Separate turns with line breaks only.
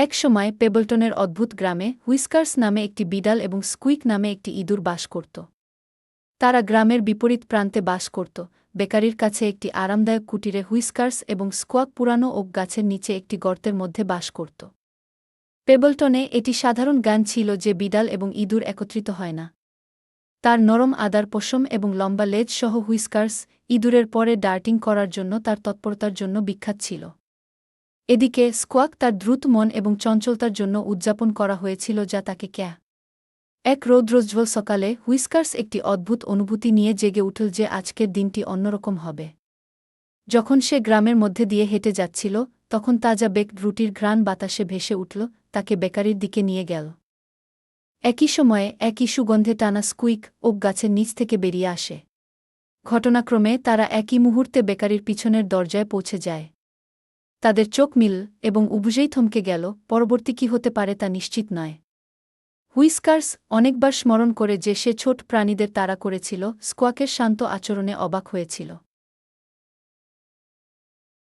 এক সময় পেবলটনের অদ্ভুত গ্রামে হুইস্কার্স নামে একটি বিড়াল এবং স্কুইক নামে একটি ইঁদুর বাস করত। তারা গ্রামের বিপরীত প্রান্তে বাস করত, বেকারির কাছে একটি আরামদায়ক কুটিরে হুইস্কার্স এবং স্কোয়াক পুরানো ওক গাছের নিচে একটি গর্তের মধ্যে বাস করত। পেবলটনে এটি সাধারণ জ্ঞান ছিল যে বিড়াল এবং ইঁদুর একত্রিত হয় না। তার নরম আদার পশম এবং লম্বা লেজ সহ হুইস্কার্স ইঁদুরের পরে ডার্টিং করার জন্য তার তৎপরতার জন্য বিখ্যাত ছিল। এদিকে স্কোয়াক তার দ্রুত মন এবং চঞ্চলতার জন্য উদযাপন করা হয়েছিল যা তাকে এক রৌদ্রোজ্জ্বল সকালে হুইস্কার্স একটি অদ্ভুত অনুভূতি নিয়ে জেগে উঠল যে আজকের দিনটি অন্যরকম হবে। যখন সে গ্রামের মধ্যে দিয়ে হেঁটে যাচ্ছিল, তখন তাজা বেকড রুটির ঘ্রাণ বাতাসে ভেসে উঠল, তাকে বেকারির দিকে নিয়ে গেল। একই সময়ে একই সুগন্ধে টানা স্কুইক ওক গাছের নিচ থেকে বেরিয়ে আসে। ঘটনাক্রমে তারা একই মুহূর্তে বেকারির পিছনের দরজায় পৌঁছে যায়। তাদের চোখ মিল এবং উভয়েই থমকে গেল, পরবর্তী কী হতে পারে তা নিশ্চিত নয়। হুইস্কার্স অনেকবার স্মরণ করে যে সে ছোট প্রাণীদের তাড়া করেছিল, স্কোয়াকের শান্ত আচরণে অবাক হয়েছিল।